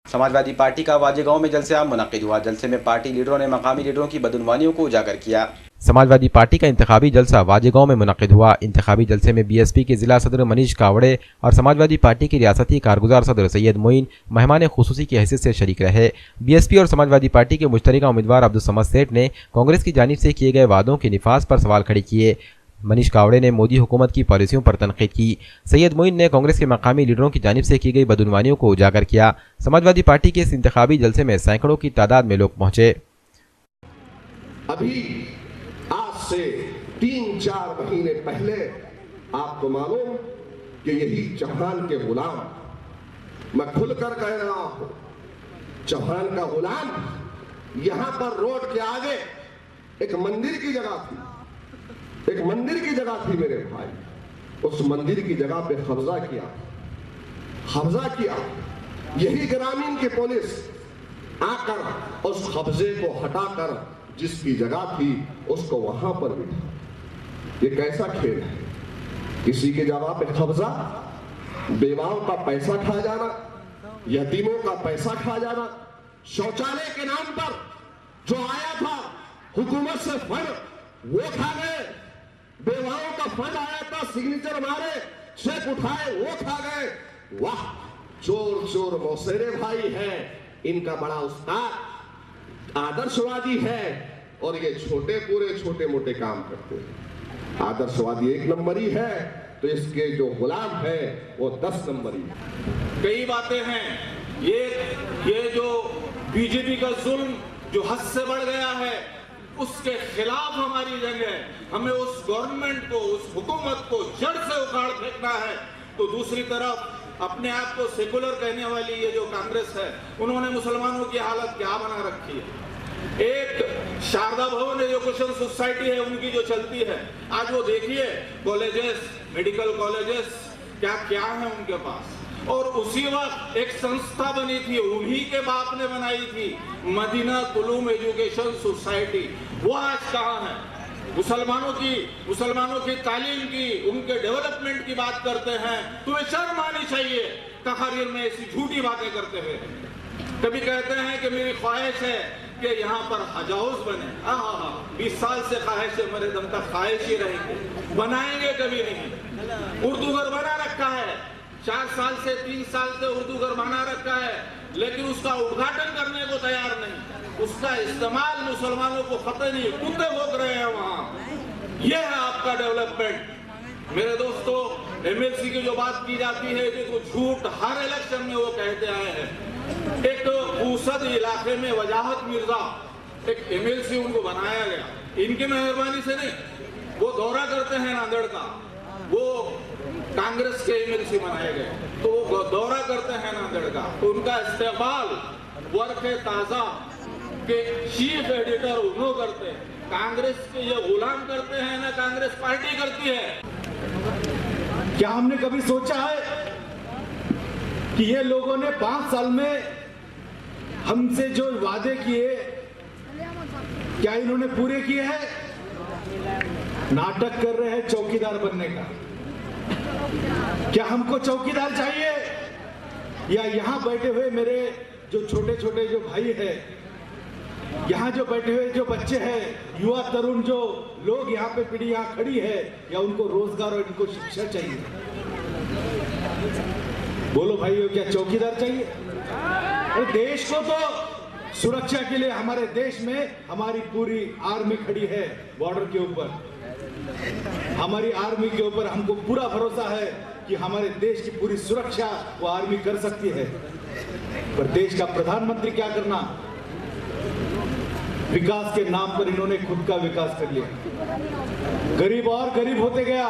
Samajwadi party का वाजेगांव में जलसा मुनक्किद हुआ। जलसे में पार्टी लीडरों ने मकामी लीडरों की बदउनवानियों को उजागर किया। समाजवादी पार्टी का इंतखाबी जलसा वाजेगांव में मुनक्किद हुआ। इंतखाबी जलसे में बीएसपी के जिला सदर मनीष कावड़े और समाजवादी पार्टी के रियासती कारगुजार सदर सैयद मोइन मेहमान खुसूसी की हैसियत से शरीक रहे। बीएसपी और समाजवादी पार्टी के मुश्तरका उम्मीदवार अब्दुल समद सेठ ने कांग्रेस की जानिब से किए गए वादों के निफाज पर सवाल खड़े किए। मनीष कावड़े ने मोदी हुकूमत की पॉलिसियों पर तनकीद की। सैयद मोइन ने कांग्रेस के मकामी लीडरों की जानिब से की गई बदउनवानियों को उजागर किया। समाजवादी पार्टी के इस इंतखाबी जलसे में सैकड़ों की तादाद में लोग पहुंचे। अभी आज से 3-4 महीने पहले आपको मालूम कि यही चौहान के गुलाम, मैं खुलकर कह रहा हूं, चौहान का गुलाम यहां पर रोड के आगे एक मंदिर की जगह थी, एक मंदिर की जगह थी मेरे भाई। उस मंदिर की जगह पे कब्जा किया। यही ग्रामीण की पुलिस आकर उस कब्जे को हटाकर जिसकी जगह थी उसको वहां पर बिठा। ये कैसा खेल है? किसी की जगह पे कब्जा, बेवाओं का पैसा खा जाना, यतीमों का पैसा खा जाना, शौचालय के नाम पर जो आया था हुकूमत से फंड वो खा गए, बेवाओं का फंड आया था सिग्नेचर मारे चेक उठाए वो खा गए। वाह, चोर मौसेरे भाई है, इनका बड़ा उस्ताद आदर्शवादी है और ये छोटे मोटे काम करते हैं। आदर्शवादी 1 नंबरी है तो इसके जो गुलाम है वो 10 नंबरी है। कई बातें हैं, ये जो बीजेपी का जुल्म जो हद से बढ़ गया है उसके खिलाफ हमारी जंग है। हमें उस गवर्नमेंट को, उस हुकूमत को जड़ से उखाड़ फेंकना है। तो दूसरी तरफ अपने आप को सेकुलर कहने वाली ये जो कांग्रेस है, उन्होंने मुसलमानों की हालत क्या बना रखी है। एक शारदा भवन एजुकेशन सोसाइटी है उनकी जो चलती है, आज वो देखिए कॉलेजेस, मेडिकल कॉलेजेस क्या क्या है उनके पास। और उसी वक्त एक संस्था बनी थी, उन्हीं के बाप ने बनाई थी, मदीना कुलूम एजुकेशन सोसाइटी। वो आज कहाँ है? मुसलमानों की तालीम की, उनके डेवलपमेंट की बात करते हैं। तुम्हें शर्म आनी चाहिए तकरीर में ऐसी झूठी बातें करते हुए। कभी कहते हैं कि मेरी ख्वाहिश है कि यहाँ पर हज हाउस बने। 20 साल से ख्वाहिश है, मेरे दम तक ख्वाहिश ही रहेंगे, बनाएंगे कभी नहीं। उर्दू घर बना रखा है, 4 साल से 3 साल से उर्दू घर बना रखा है, लेकिन उसका उद्घाटन करने को तैयार नहीं। उसका इस्तेमाल मुसलमानों को खतरे नहीं, कुत्ते भोग रहे हैं वहां। यह है आपका डेवलपमेंट। मेरे दोस्तों, एमएलसी की जो बात की जाती है कि झूठ हर इलेक्शन में वो कहते आए हैं। एक ऊसद इलाके में वजाहत मिर्जा एक एमएलसी उनको बनाया गया, इनकी मेहरबानी से नहीं। वो दौरा करते हैं नांदेड़ का, वो कांग्रेस के एमएलसी बनाए गए, तो वो दौरा करते हैं नांदेड़ का, तो उनका इस्तेमाल वर्क ताजा के चीफ एडिटर उन्होंने करते हैं। कांग्रेस के ये गुलाम करते हैं ना, कांग्रेस पार्टी करती है। क्या हमने कभी सोचा है कि ये लोगों ने 5 साल में हमसे जो वादे किए क्या इन्होंने पूरे किए हैं? नाटक कर रहे हैं चौकीदार बनने का। क्या हमको चौकीदार चाहिए या यहां बैठे हुए मेरे जो छोटे जो भाई है, यहाँ जो बैठे हुए जो बच्चे हैं, युवा तरुण जो लोग यहाँ पे पीढ़ी यहाँ खड़ी है, या उनको रोजगार और इनको शिक्षा चाहिए? बोलो भाइयों, क्या चौकीदार चाहिए? और देश को तो सुरक्षा के लिए हमारे देश में हमारी पूरी आर्मी खड़ी है बॉर्डर के ऊपर। हमारी आर्मी के ऊपर हमको पूरा भरोसा है कि हमारे देश की पूरी सुरक्षा वो आर्मी कर सकती है। पर देश का प्रधानमंत्री क्या करना? विकास के नाम पर इन्होंने खुद का विकास कर लिया, गरीब और गरीब होते गया।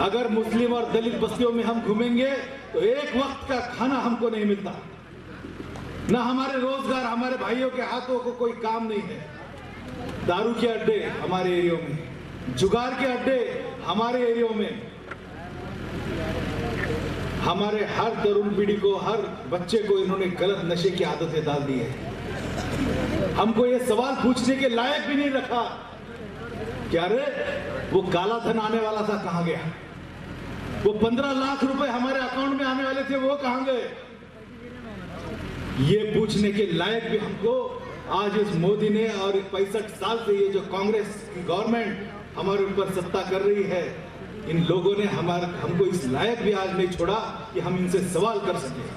अगर मुस्लिम और दलित बस्तियों में हम घूमेंगे तो एक वक्त का खाना हमको नहीं मिलता, ना हमारे रोजगार, हमारे भाइयों के हाथों को कोई काम नहीं है। दारू के अड्डे हमारे एरियो में, जुगार के अड्डे हमारे एरियो में। हमारे हर तरुण पीढ़ी को, हर बच्चे को इन्होंने गलत नशे की आदतें डाल दी है। हमको ये सवाल पूछने के लायक भी नहीं रखा क्या रे वो काला धन आने वाला था कहां गया? वो 15 लाख रुपए हमारे अकाउंट में आने वाले थे वो कहां गए? ये पूछने के लायक भी हमको आज इस मोदी ने और 65 साल से ये जो कांग्रेस की गवर्नमेंट हमारे ऊपर सत्ता कर रही है, इन लोगों ने हमको इस लायक भी आज नहीं छोड़ा कि हम इनसे सवाल कर सकें।